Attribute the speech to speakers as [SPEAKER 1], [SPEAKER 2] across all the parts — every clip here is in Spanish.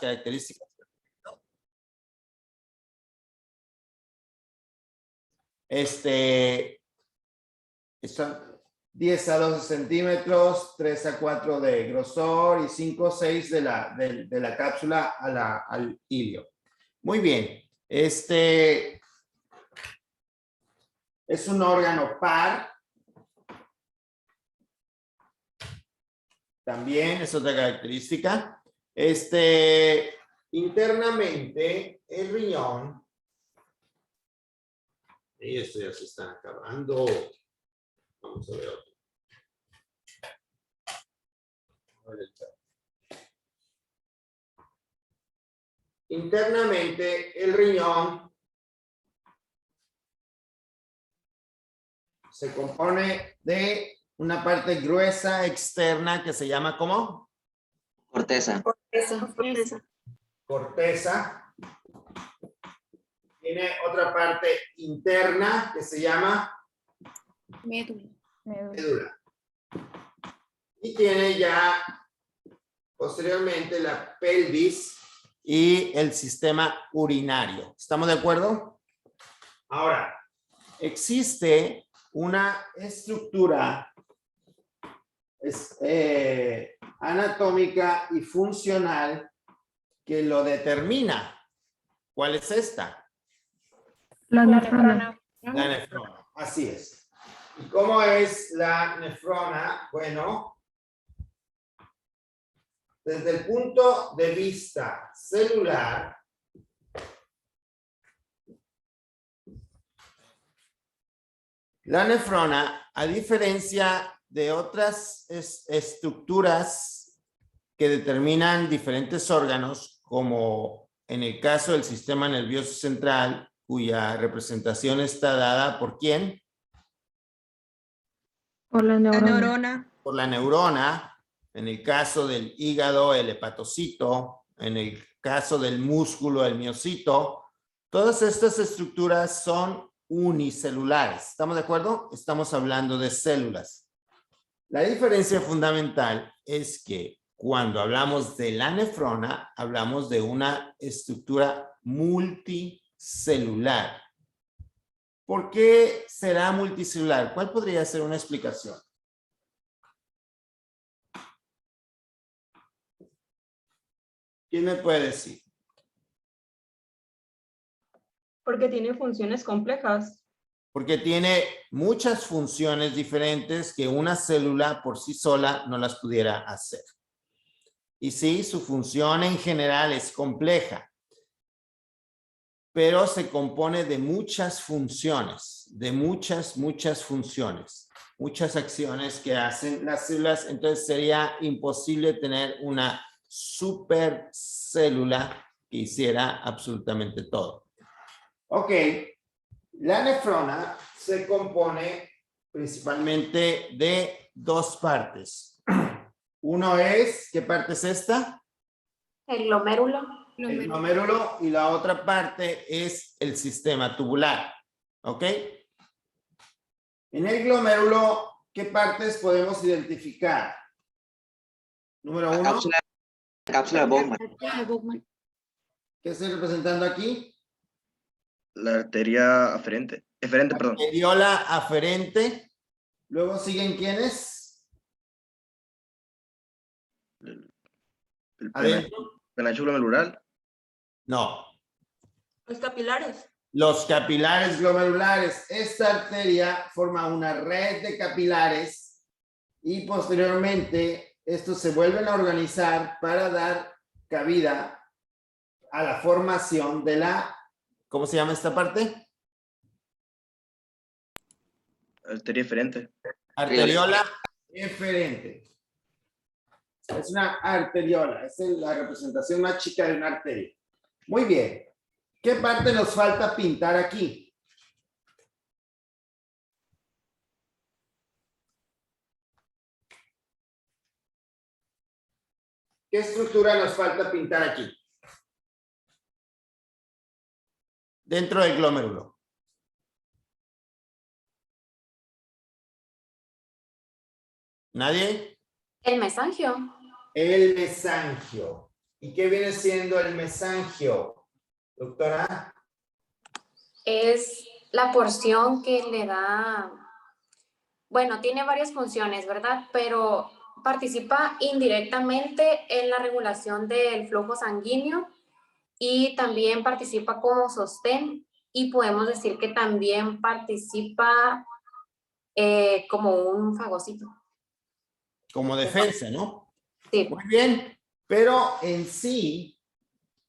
[SPEAKER 1] características. Son 10 a 12 centímetros, 3 a 4 de grosor y 5 a 6 de la cápsula al hilio. Muy bien. Es un órgano par. También es otra característica. Internamente, el riñón. Y esto ya se está acabando. Vamos a ver otro. Internamente, el riñón se compone de una parte gruesa externa que se llama ¿cómo?
[SPEAKER 2] Corteza.
[SPEAKER 1] Corteza. Tiene otra parte interna que se llama médula. Y tiene ya posteriormente la pelvis y el sistema urinario. ¿Estamos de acuerdo? Ahora, existe una estructura anatómica y funcional que lo determina. ¿Cuál es esta?
[SPEAKER 3] La nefrona.
[SPEAKER 1] La nefrona, así es. ¿Y cómo es la nefrona? Bueno, desde el punto de vista celular, la nefrona, a diferencia de otras estructuras que determinan diferentes órganos, como en el caso del sistema nervioso central, cuya representación está dada ¿por quién?
[SPEAKER 3] Por la
[SPEAKER 4] neurona.
[SPEAKER 1] Por la neurona. En el caso del hígado, el hepatocito. En el caso del músculo, el miocito. Todas estas estructuras son unicelulares. ¿Estamos de acuerdo? Estamos hablando de células. La diferencia fundamental es que cuando hablamos de la nefrona, hablamos de una estructura multicelular. ¿Por qué será multicelular? ¿Cuál podría ser una explicación? ¿Quién me puede decir?
[SPEAKER 4] Porque tiene funciones complejas.
[SPEAKER 1] Porque tiene muchas funciones diferentes que una célula por sí sola no las pudiera hacer. Y sí, su función en general es compleja, pero se compone de muchas funciones, de muchas funciones, muchas acciones que hacen las células. Entonces sería imposible tener una supercélula que hiciera absolutamente todo. Ok. La nefrona se compone principalmente de dos partes. Uno es, ¿qué parte es esta?
[SPEAKER 5] El glomérulo.
[SPEAKER 1] El glomérulo, y la otra parte es el sistema tubular. ¿Ok? En el glomérulo, ¿qué partes podemos identificar? Número uno.
[SPEAKER 2] Cápsula de Bowman.
[SPEAKER 1] ¿Qué estoy representando aquí?
[SPEAKER 6] La arteria aferente. Eferente, perdón.
[SPEAKER 1] Arteriola aferente. Luego siguen ¿quiénes?
[SPEAKER 6] El
[SPEAKER 1] Adentro.
[SPEAKER 6] penacho glomerular.
[SPEAKER 1] No.
[SPEAKER 4] Los capilares.
[SPEAKER 1] Los capilares glomerulares. Esta arteria forma una red de capilares y posteriormente estos se vuelven a organizar para dar cabida a la formación de la, ¿cómo se llama esta parte?
[SPEAKER 6] Arteria eferente.
[SPEAKER 1] Arteriola eferente. Es una arteriola, es la representación más chica de una arteria. Muy bien. ¿Qué parte nos falta pintar aquí? ¿Qué estructura nos falta pintar aquí? Dentro del glomérulo. ¿Nadie?
[SPEAKER 5] El mesangio.
[SPEAKER 1] El mesangio. ¿Y qué viene siendo el mesangio, doctora?
[SPEAKER 5] Es la porción que le da, bueno, tiene varias funciones, ¿verdad? Pero participa indirectamente en la regulación del flujo sanguíneo y también participa como sostén y podemos decir que también participa como un fagocito.
[SPEAKER 1] Como defensa, ¿no?
[SPEAKER 5] Sí.
[SPEAKER 1] Muy bien, pero en sí,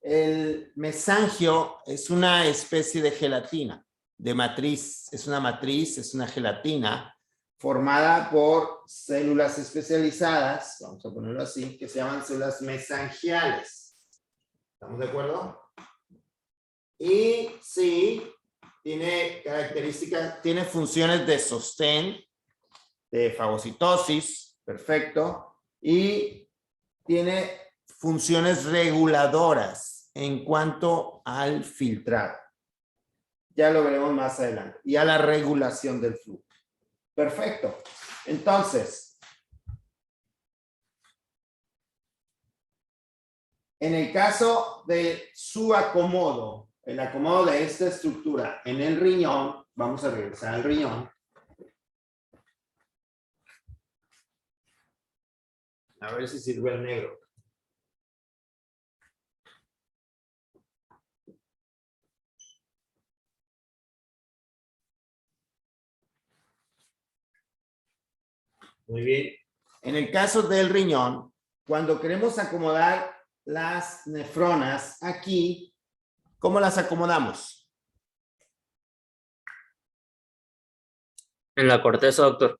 [SPEAKER 1] el mesangio es una especie de gelatina, de matriz. Es una matriz, es una gelatina formada por células especializadas, vamos a ponerlo así, que se llaman células mesangiales. ¿Estamos de acuerdo? Y sí, tiene características, tiene funciones de sostén, de fagocitosis, perfecto, y tiene funciones reguladoras en cuanto al filtrado. Ya lo veremos más adelante. Y a la regulación del flujo. Perfecto. Entonces, en el caso de su acomodo, el acomodo de esta estructura en el riñón, vamos a regresar al riñón. A ver si sirve el negro. Muy bien. En el caso del riñón, cuando queremos acomodar las nefronas aquí, ¿cómo las acomodamos?
[SPEAKER 7] En la corteza, doctor.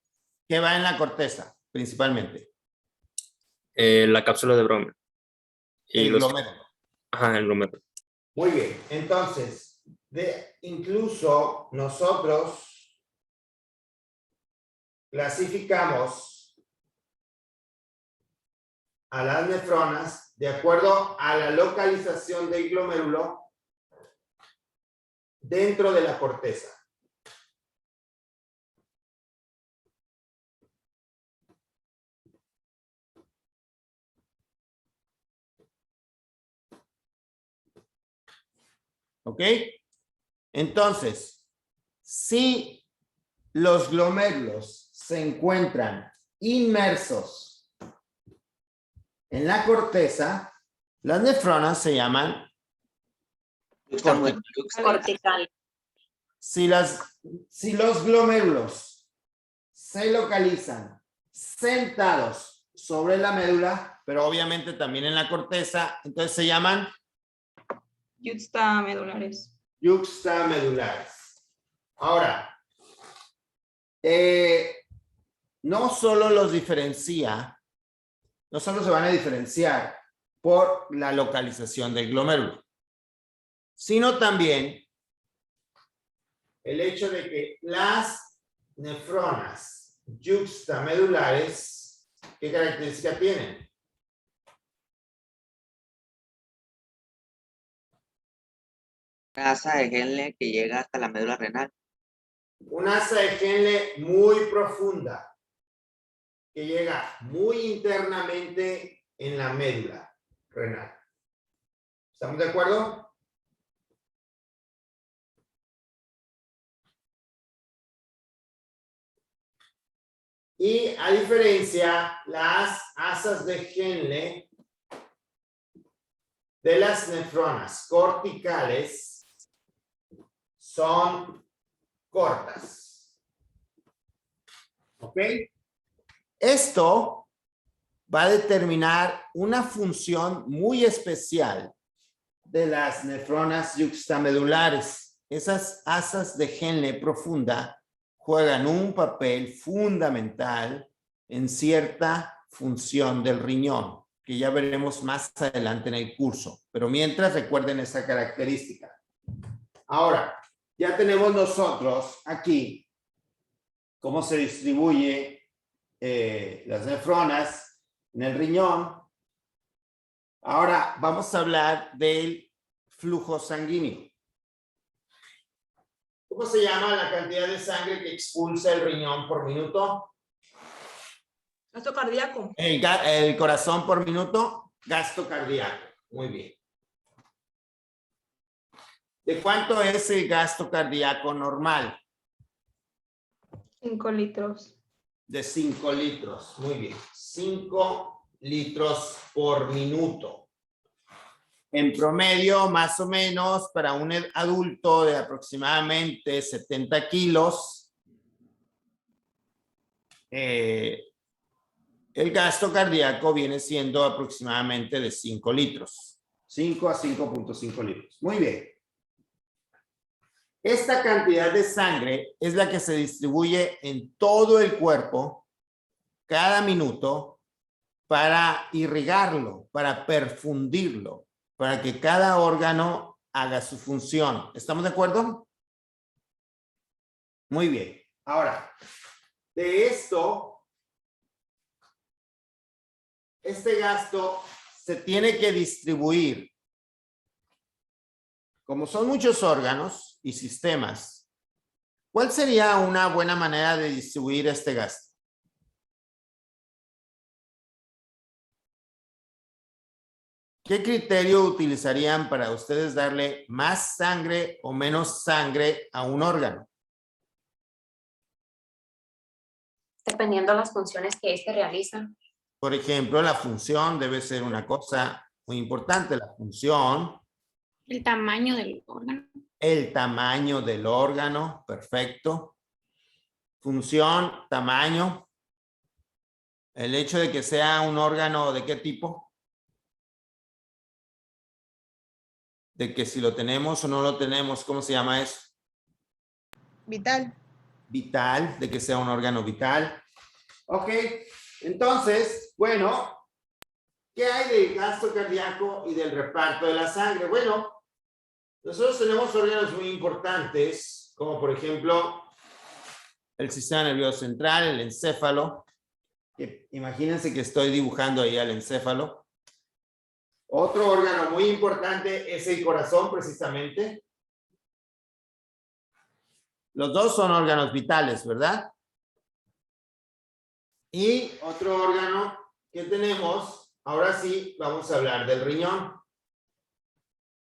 [SPEAKER 1] ¿Qué va en la corteza, principalmente?
[SPEAKER 7] La cápsula de Bowman. Y
[SPEAKER 1] El
[SPEAKER 7] los...
[SPEAKER 1] glomérulo.
[SPEAKER 7] Ajá, el glomérulo.
[SPEAKER 1] Muy bien. Entonces, incluso nosotros clasificamos a las nefronas de acuerdo a la localización del glomérulo dentro de la corteza. ¿Ok? Entonces, si los glomérulos se encuentran inmersos en la corteza, las nefronas se llaman
[SPEAKER 5] Cortical.
[SPEAKER 1] Si los glomérulos se localizan sentados sobre la médula, pero obviamente también en la corteza, entonces se llaman
[SPEAKER 4] Yuxtamedulares.
[SPEAKER 1] yuxtamedulares. Ahora, no solo los diferencia, no solo se van a diferenciar por la localización del glomérulo, sino también el hecho de que las nefronas yuxtamedulares, ¿qué característica tienen?
[SPEAKER 2] Una asa de Henle que llega hasta la médula renal.
[SPEAKER 1] Una asa de Henle muy profunda, que llega muy internamente en la médula renal. ¿Estamos de acuerdo? Y a diferencia, las asas de Henle de las nefronas corticales son cortas. ¿Ok? Esto va a determinar una función muy especial de las nefronas yuxtamedulares. Esas asas de Henle profunda juegan un papel fundamental en cierta función del riñón, que ya veremos más adelante en el curso. Pero mientras, recuerden esa característica. Ahora, ya tenemos nosotros aquí cómo se distribuye las nefronas en el riñón. Ahora vamos a hablar del flujo sanguíneo. ¿Cómo se llama la cantidad de sangre que expulsa el riñón por minuto?
[SPEAKER 4] Gasto cardíaco.
[SPEAKER 1] El corazón por minuto, gasto cardíaco. Muy bien. ¿De cuánto es el gasto cardíaco normal?
[SPEAKER 4] 5 litros.
[SPEAKER 1] De 5 litros. Muy bien. 5 litros por minuto. En promedio, más o menos, para un adulto de aproximadamente 70 kilos, el gasto cardíaco viene siendo aproximadamente de 5 litros. 5 a 5.5 litros. Muy bien. Esta cantidad de sangre es la que se distribuye en todo el cuerpo cada minuto para irrigarlo, para perfundirlo, para que cada órgano haga su función. ¿Estamos de acuerdo? Muy bien. Ahora, de esto, este gasto se tiene que distribuir. Como son muchos órganos y sistemas, ¿cuál sería una buena manera de distribuir este gasto? ¿Qué criterio utilizarían para ustedes darle más sangre o menos sangre a un órgano?
[SPEAKER 5] Dependiendo de las funciones que éste realiza.
[SPEAKER 1] Por ejemplo, la función debe ser una cosa muy importante. La función,
[SPEAKER 3] El tamaño del órgano.
[SPEAKER 1] el tamaño del órgano, perfecto. Función, tamaño. El hecho de que sea un órgano, ¿de qué tipo? De que si lo tenemos o no lo tenemos, ¿cómo se llama eso?
[SPEAKER 8] Vital.
[SPEAKER 1] Vital, de que sea un órgano vital. Ok, entonces, bueno, ¿qué hay del gasto cardíaco y del reparto de la sangre? Bueno, nosotros tenemos órganos muy importantes, como por ejemplo el sistema nervioso central, el encéfalo. Que imagínense que estoy dibujando ahí al encéfalo. Otro órgano muy importante es el corazón, precisamente. Los dos son órganos vitales, ¿verdad? Y otro órgano que tenemos, ahora sí, vamos a hablar del riñón.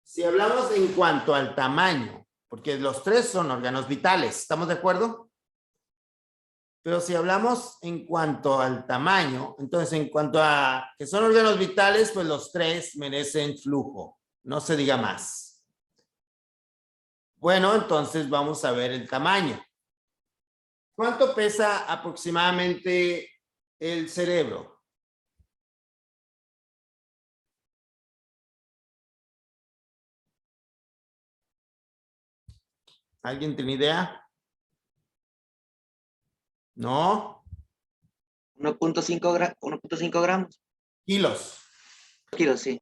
[SPEAKER 1] Si hablamos en cuanto al tamaño, porque los tres son órganos vitales, ¿estamos de acuerdo? Pero si hablamos en cuanto al tamaño, entonces en cuanto a que son órganos vitales, pues los tres merecen flujo, no se diga más. Bueno, entonces vamos a ver el tamaño. ¿Cuánto pesa aproximadamente el cerebro? ¿Alguien tiene idea? ¿No?
[SPEAKER 2] 1.5 gramos.
[SPEAKER 1] Kilos.
[SPEAKER 2] Kilos, sí.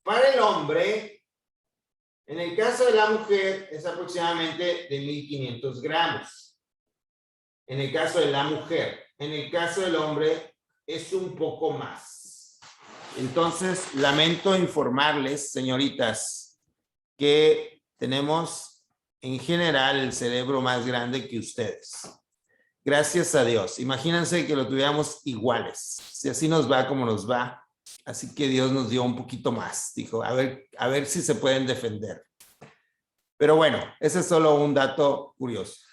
[SPEAKER 1] Para el hombre, en el caso de la mujer, es aproximadamente de 1.500 gramos. En el caso de la mujer. En el caso del hombre, es un poco más. Entonces, lamento informarles, señoritas, que tenemos en general el cerebro más grande que ustedes. Gracias a Dios. Imagínense que lo tuviéramos iguales. Si así nos va como nos va. Así que Dios nos dio un poquito más. Dijo, a ver si se pueden defender. Pero bueno, ese es solo un dato curioso.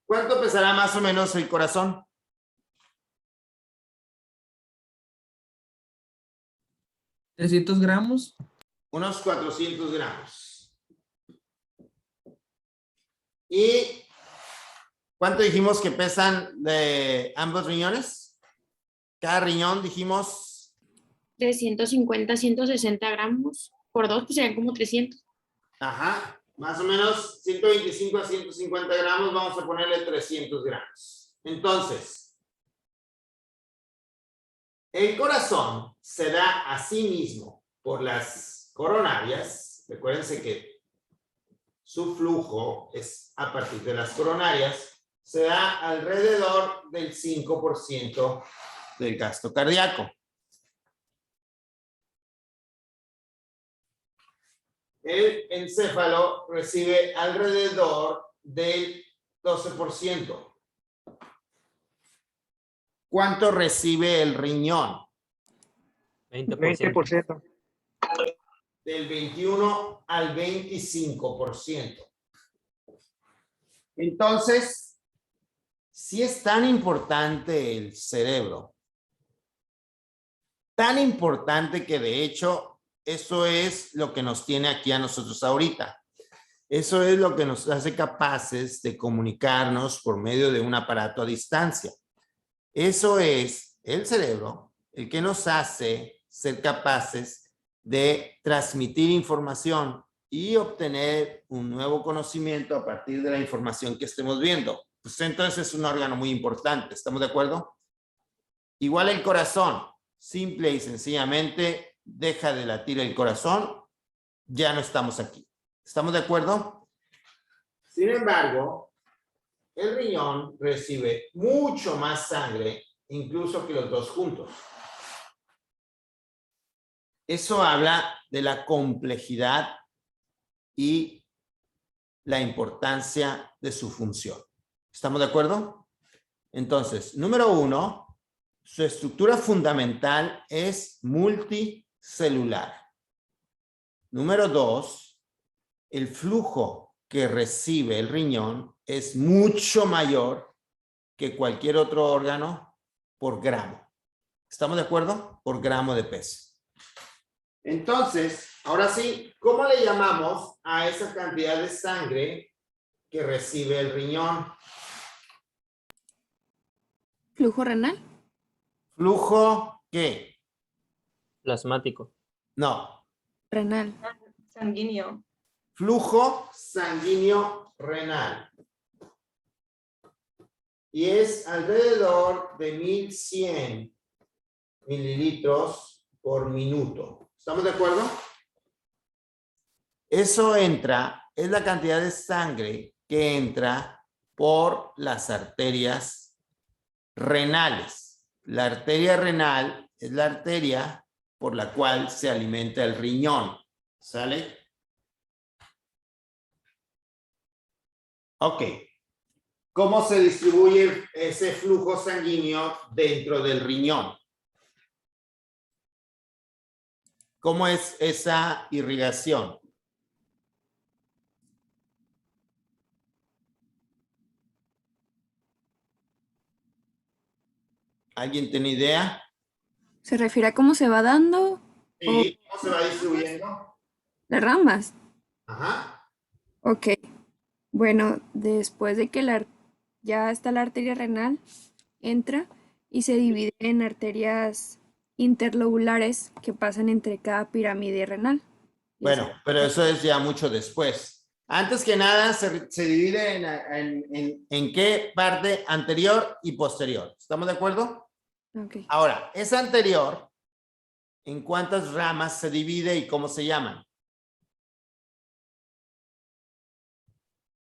[SPEAKER 1] ¿Cuánto pesará más o menos el corazón?
[SPEAKER 9] ¿300 gramos?
[SPEAKER 1] Unos 400 gramos. ¿Y cuánto dijimos que pesan de ambos riñones? Cada riñón dijimos.
[SPEAKER 3] De 150 a 160 gramos. Por 2, pues serían como 300.
[SPEAKER 1] Ajá, más o menos 125 a 150 gramos, vamos a ponerle 300 gramos. Entonces, el corazón se da a sí mismo por las coronarias. Recuérdense que su flujo es a partir de las coronarias, se da alrededor del 5% del gasto cardíaco. El encéfalo recibe alrededor del 12%. ¿Cuánto recibe el riñón?
[SPEAKER 7] 20%.
[SPEAKER 1] Del 21 al 25%. Entonces, si es tan importante el cerebro, tan importante que de hecho eso es lo que nos tiene aquí a nosotros ahorita. Eso es lo que nos hace capaces de comunicarnos por medio de un aparato a distancia. Eso es el cerebro, el que nos hace ser capaces de transmitir información y obtener un nuevo conocimiento a partir de la información que estemos viendo. Pues entonces es un órgano muy importante, ¿estamos de acuerdo? Igual el corazón, simple y sencillamente deja de latir el corazón, ya no estamos aquí. ¿Estamos de acuerdo? Sin embargo, el riñón recibe mucho más sangre, incluso que los dos juntos. Eso habla de la complejidad y la importancia de su función. ¿Estamos de acuerdo? Entonces, número 1, su estructura fundamental es multicelular. Número 2, el flujo que recibe el riñón es mucho mayor que cualquier otro órgano por gramo. ¿Estamos de acuerdo? Por gramo de peso. Entonces, ahora sí, ¿cómo le llamamos a esa cantidad de sangre que recibe el riñón?
[SPEAKER 3] ¿Flujo renal?
[SPEAKER 1] ¿Flujo qué?
[SPEAKER 7] Plasmático.
[SPEAKER 1] No.
[SPEAKER 3] Renal.
[SPEAKER 4] Sanguíneo.
[SPEAKER 1] Flujo sanguíneo renal. Y es alrededor de 1100 mililitros por minuto. ¿Estamos de acuerdo? Eso entra, es la cantidad de sangre que entra por las arterias renales. La arteria renal es la arteria por la cual se alimenta el riñón. ¿Sale? Ok. ¿Cómo se distribuye ese flujo sanguíneo dentro del riñón? ¿Cómo es esa irrigación? ¿Alguien tiene idea?
[SPEAKER 3] ¿Se refiere a cómo se va dando
[SPEAKER 1] Sí, ¿cómo se va distribuyendo?
[SPEAKER 3] las ramas?
[SPEAKER 1] Ajá.
[SPEAKER 3] Ok. Bueno, después de que ya está la arteria renal, entra y se divide en arterias interlobulares que pasan entre cada pirámide renal.
[SPEAKER 1] Bueno, pero eso es ya mucho después. Antes que nada, se divide en qué parte anterior y posterior. ¿Estamos de acuerdo?
[SPEAKER 3] Ok.
[SPEAKER 1] Ahora, esa anterior, ¿en cuántas ramas se divide y cómo se llaman?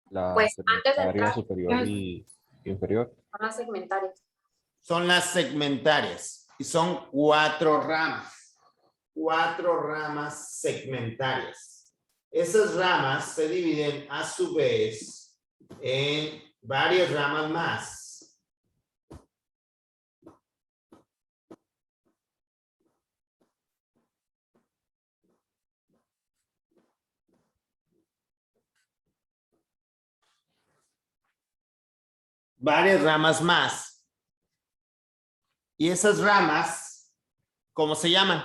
[SPEAKER 10] La
[SPEAKER 5] Pues antes de
[SPEAKER 10] segmentaria
[SPEAKER 5] entrar,
[SPEAKER 10] superior y inferior.
[SPEAKER 5] son las segmentarias.
[SPEAKER 1] Son las segmentarias y son 4 ramas. 4 ramas segmentarias. Esas ramas se dividen a su vez en varias ramas más. Varias ramas más. Y esas ramas, ¿cómo se llaman?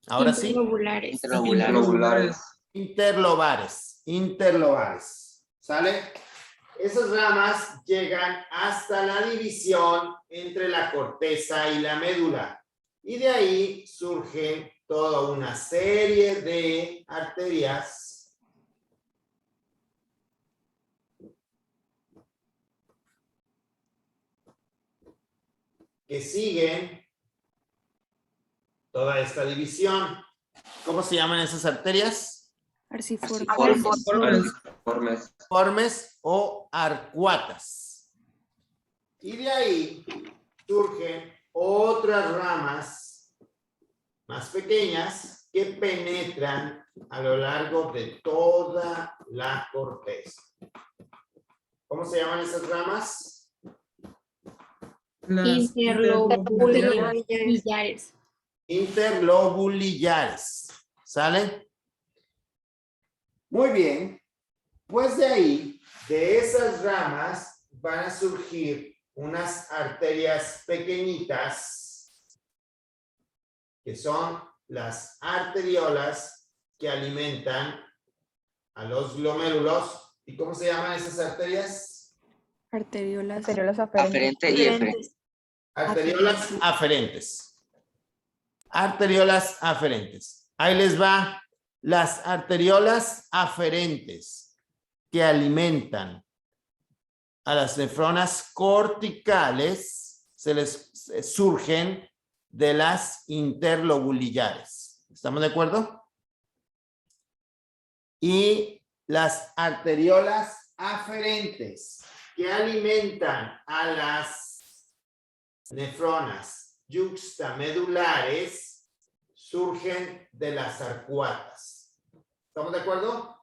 [SPEAKER 1] Ahora sí.
[SPEAKER 3] Interlobulares.
[SPEAKER 1] Interlobares. ¿Sale? Esas ramas llegan hasta la división entre la corteza y la médula. Y de ahí surge toda una serie de arterias que siguen toda esta división. ¿Cómo se llaman esas arterias? Arciformes o arcuatas. Y de ahí surgen otras ramas más pequeñas que penetran a lo largo de toda la corteza. ¿Cómo se llaman esas ramas?
[SPEAKER 3] Interlobulares.
[SPEAKER 1] interlobulillares. ¿Sale? Muy bien. Pues de ahí, de esas ramas, van a surgir unas arterias pequeñitas que son las arteriolas que alimentan a los glomérulos. ¿Y cómo se llaman esas arterias?
[SPEAKER 3] Arteriolas.
[SPEAKER 2] Aferente y eferente.
[SPEAKER 1] Arteriolas aferentes. Arteriolas aferentes. Ahí les va. Las arteriolas aferentes que alimentan a las nefronas corticales se les surgen de las interlobulillares. ¿Estamos de acuerdo? Y las arteriolas aferentes que alimentan a las nefronas yuxtamedulares surgen de las arcuatas. ¿Estamos de acuerdo?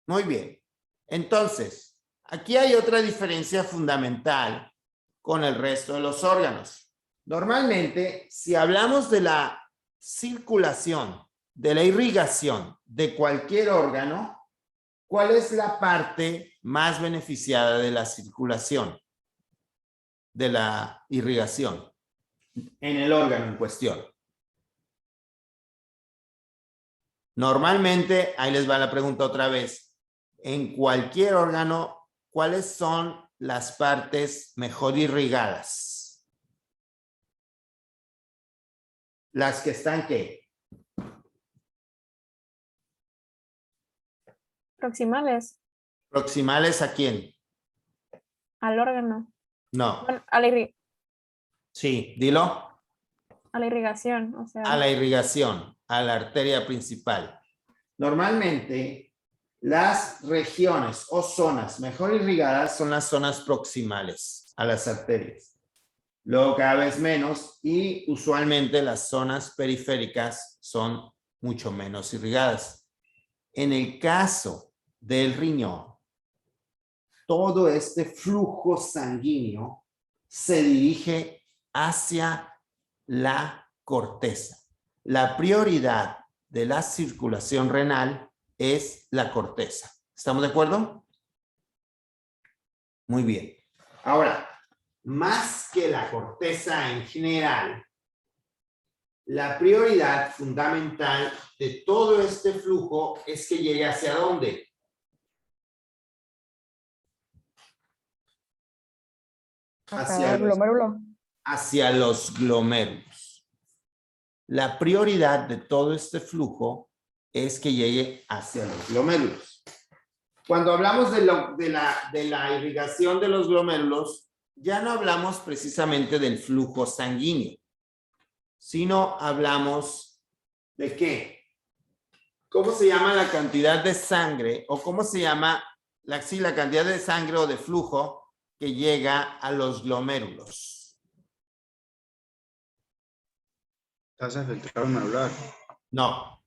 [SPEAKER 1] Muy bien. Entonces, aquí hay otra diferencia fundamental con el resto de los órganos. Normalmente, si hablamos de la circulación, de la irrigación de cualquier órgano, ¿cuál es la parte más beneficiada de la circulación, de la irrigación en el órgano en cuestión? Normalmente, ahí les va la pregunta otra vez. En cualquier órgano, ¿cuáles son las partes mejor irrigadas? Las que están, ¿qué?
[SPEAKER 5] Proximales
[SPEAKER 1] ¿Proximales a quién?
[SPEAKER 5] al órgano.
[SPEAKER 1] No.
[SPEAKER 5] Bueno,
[SPEAKER 1] Sí, dilo.
[SPEAKER 5] a la irrigación, o sea.
[SPEAKER 1] A la irrigación, a la arteria principal. Normalmente, las regiones o zonas mejor irrigadas son las zonas proximales a las arterias. Luego cada vez menos y usualmente las zonas periféricas son mucho menos irrigadas. En el caso del riñón, todo este flujo sanguíneo se dirige hacia la corteza. La prioridad de la circulación renal es la corteza. ¿Estamos de acuerdo? Muy bien. Ahora, más que la corteza en general, la prioridad fundamental de todo este flujo es que llegue ¿hacia dónde? Hacia el glomérulo. Hacia los glomérulos. La prioridad de todo este flujo es que llegue hacia los glomérulos. Cuando hablamos de la irrigación de los glomérulos, ya no hablamos precisamente del flujo sanguíneo, sino hablamos de qué. ¿Cómo se llama la cantidad de sangre o cómo se llama la cantidad de sangre o de flujo que llega a los glomérulos?
[SPEAKER 6] Tasa de filtrado glomerular.
[SPEAKER 1] No.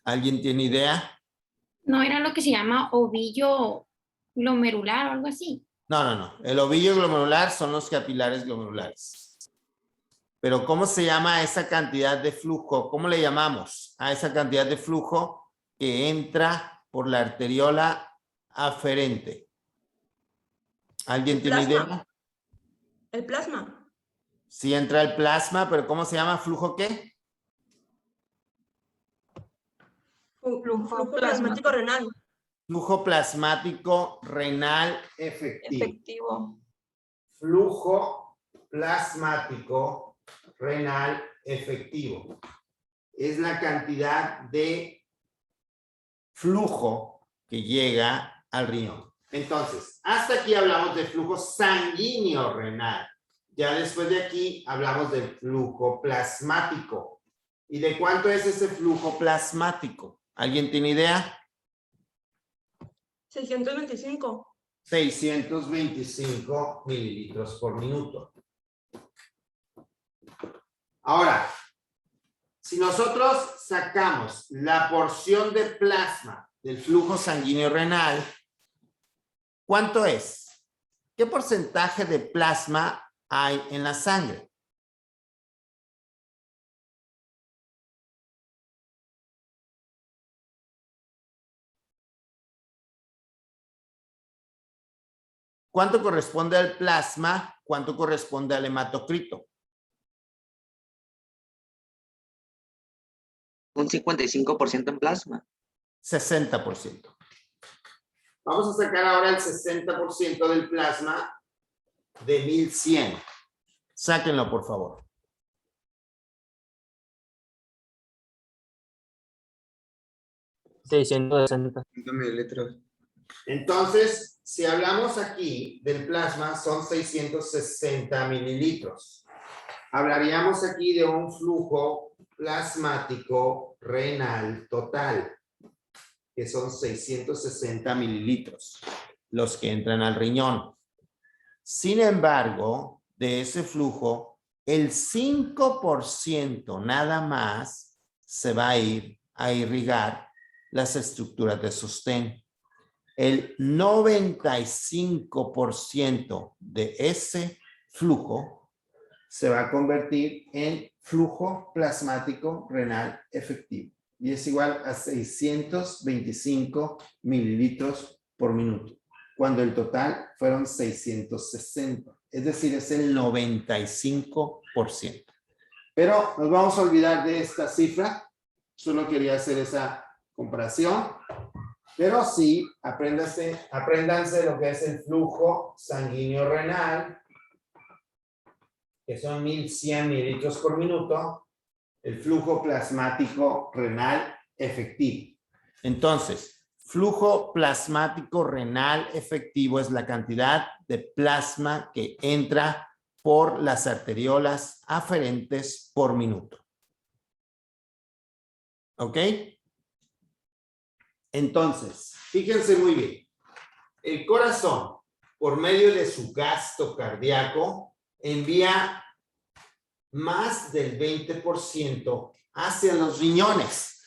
[SPEAKER 1] ¿Alguien tiene idea?
[SPEAKER 11] ¿No era lo que se llama ovillo glomerular o algo así?
[SPEAKER 1] No. El ovillo glomerular son los capilares glomerulares. Pero ¿cómo se llama esa cantidad de flujo? ¿Cómo le llamamos a esa cantidad de flujo que entra por la arteriola aferente? ¿Alguien tiene idea?
[SPEAKER 4] El plasma.
[SPEAKER 1] Sí entra el plasma, pero ¿cómo se llama? ¿Flujo qué?
[SPEAKER 4] Flujo plasmático renal.
[SPEAKER 1] Flujo plasmático renal efectivo.
[SPEAKER 4] Efectivo.
[SPEAKER 1] Flujo plasmático renal efectivo. Es la cantidad de flujo que llega al riñón. Entonces, hasta aquí hablamos de flujo sanguíneo renal. Ya después de aquí hablamos del flujo plasmático. ¿Y de cuánto es ese flujo plasmático? ¿Alguien tiene idea?
[SPEAKER 4] 625.
[SPEAKER 1] 625 mililitros por minuto. Ahora, si nosotros sacamos la porción de plasma del flujo sanguíneo renal, ¿cuánto es? ¿Qué porcentaje de plasma hay en la sangre? ¿Cuánto corresponde al plasma? ¿Cuánto corresponde al hematocrito?
[SPEAKER 2] Un 55% en plasma.
[SPEAKER 1] 60%. Vamos a sacar ahora el 60% del plasma de 1100. Sáquenlo, por favor.
[SPEAKER 7] $660.
[SPEAKER 6] 100 mililitros.
[SPEAKER 1] Entonces, si hablamos aquí del plasma, son 660 mililitros. Hablaríamos aquí de un flujo plasmático renal total, que son 660 mililitros, los que entran al riñón. Sin embargo, de ese flujo, el 5% nada más se va a ir a irrigar las estructuras de sostén. El 95% de ese flujo se va a convertir en flujo plasmático renal efectivo y es igual a 625 mililitros por minuto, cuando el total fueron 660, es decir, es el 95%. Pero nos vamos a olvidar de esta cifra, solo quería hacer esa comparación. Pero sí, apréndanse lo que es el flujo sanguíneo renal, que son 1100 mililitros por minuto, el flujo plasmático renal efectivo. Entonces, flujo plasmático renal efectivo es la cantidad de plasma que entra por las arteriolas aferentes por minuto. ¿Ok? Entonces, fíjense muy bien. El corazón, por medio de su gasto cardíaco, envía más del 20% hacia los riñones.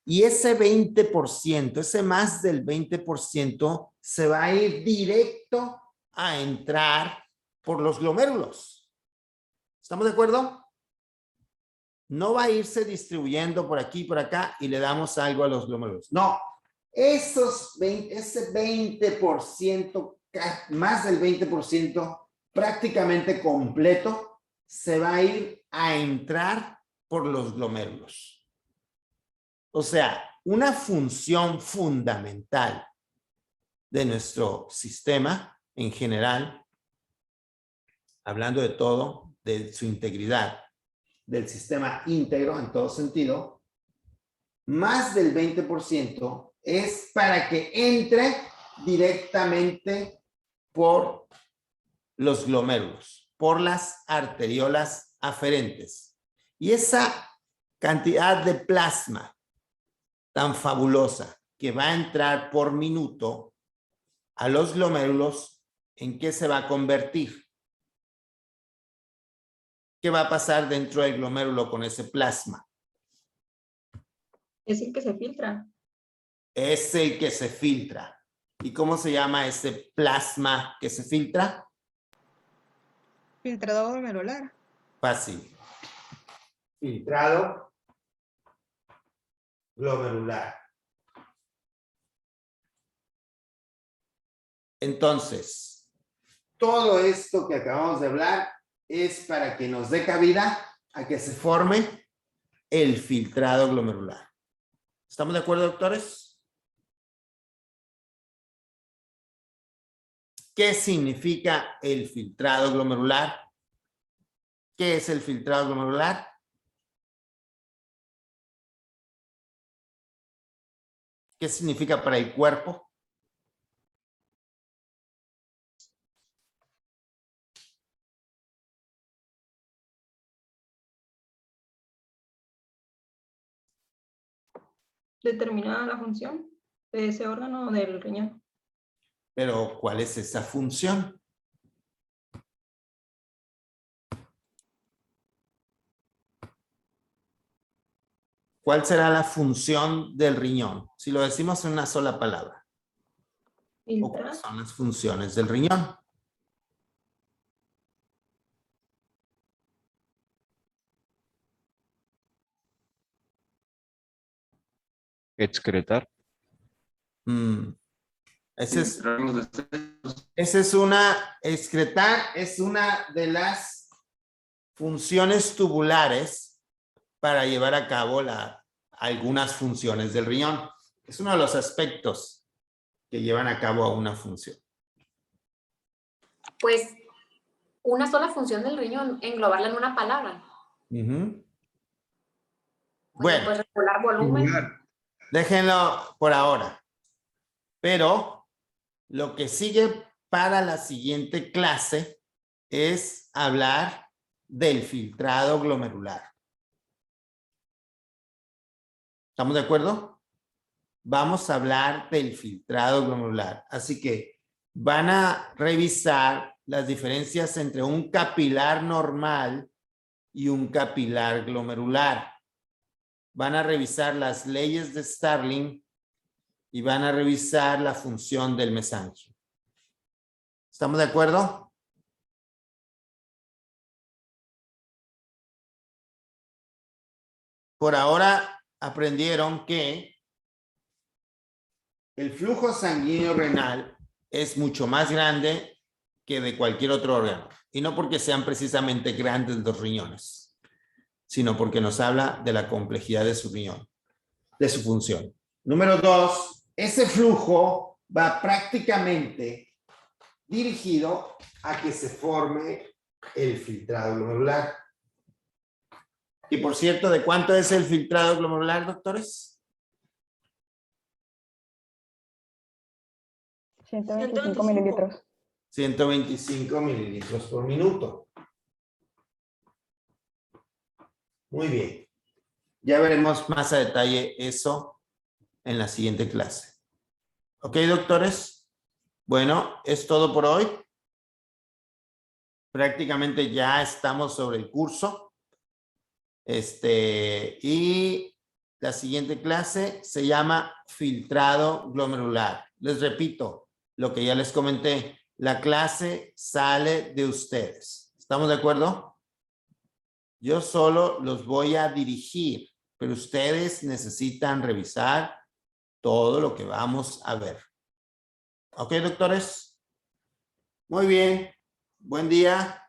[SPEAKER 1] Y ese 20%, ese más del 20%, se va a ir directo a entrar por los glomérulos. ¿Estamos de acuerdo? No va a irse distribuyendo por aquí y por acá y le damos algo a los glomérulos. No. Ese 20%, más del 20%, prácticamente completo, se va a ir a entrar por los glomérulos. O sea, una función fundamental de nuestro sistema en general, hablando de todo, de su integridad, del sistema íntegro en todo sentido, más del 20% es para que entre directamente por los glomérulos, por las arteriolas aferentes. Y esa cantidad de plasma tan fabulosa que va a entrar por minuto a los glomérulos, ¿en qué se va a convertir? ¿Qué va a pasar dentro del glomérulo con ese plasma?
[SPEAKER 4] Es el que se filtra.
[SPEAKER 1] Es el que se filtra. ¿Y cómo se llama ese plasma que se filtra?
[SPEAKER 8] Filtrado glomerular.
[SPEAKER 1] Fácil. Filtrado glomerular. Entonces, todo esto que acabamos de hablar es para que nos dé cabida a que se forme el filtrado glomerular. ¿Estamos de acuerdo, doctores? ¿Qué significa el filtrado glomerular? ¿Qué es el filtrado glomerular? ¿Qué significa para el cuerpo?
[SPEAKER 4] Determinada la función de ese órgano del riñón.
[SPEAKER 1] Pero, ¿cuál es esa función? ¿Cuál será la función del riñón? Si lo decimos en una sola palabra. ¿O
[SPEAKER 4] Filtrar.
[SPEAKER 1] cuáles son las funciones del riñón?
[SPEAKER 10] Excretar.
[SPEAKER 1] Ese es,
[SPEAKER 6] Filtrar los desechos.
[SPEAKER 1] esa es una, excretar es una de las funciones tubulares para llevar a cabo algunas funciones del riñón. Es uno de los aspectos que llevan a cabo a una función.
[SPEAKER 5] Pues una sola función del riñón, englobarla en una palabra.
[SPEAKER 1] Ujú.
[SPEAKER 5] Bueno,
[SPEAKER 1] Bueno.
[SPEAKER 5] pues regular volumen.
[SPEAKER 6] Singular.
[SPEAKER 1] Déjenlo por ahora. Pero lo que sigue para la siguiente clase es hablar del filtrado glomerular. ¿Estamos de acuerdo? Vamos a hablar del filtrado glomerular. Así que van a revisar las diferencias entre un capilar normal y un capilar glomerular. Van a revisar las leyes de Starling y van a revisar la función del mesangio. ¿Estamos de acuerdo? Por ahora aprendieron que el flujo sanguíneo renal es mucho más grande que de cualquier otro órgano. Y no porque sean precisamente grandes los riñones, sino porque nos habla de la complejidad de su riñón, de su función. Número 2, ese flujo va prácticamente dirigido a que se forme el filtrado glomerular. Y por cierto, ¿de cuánto es el filtrado glomerular, doctores?
[SPEAKER 8] 125 mililitros.
[SPEAKER 1] 125 mililitros por minuto. Muy bien. Ya veremos más a detalle eso en la siguiente clase. ¿Ok, doctores? Bueno, es todo por hoy. Prácticamente ya estamos sobre el curso. Y la siguiente clase se llama filtrado glomerular. Les repito lo que ya les comenté. La clase sale de ustedes. ¿Estamos de acuerdo? Yo solo los voy a dirigir, pero ustedes necesitan revisar todo lo que vamos a ver. ¿Ok, doctores? Muy bien. Buen día.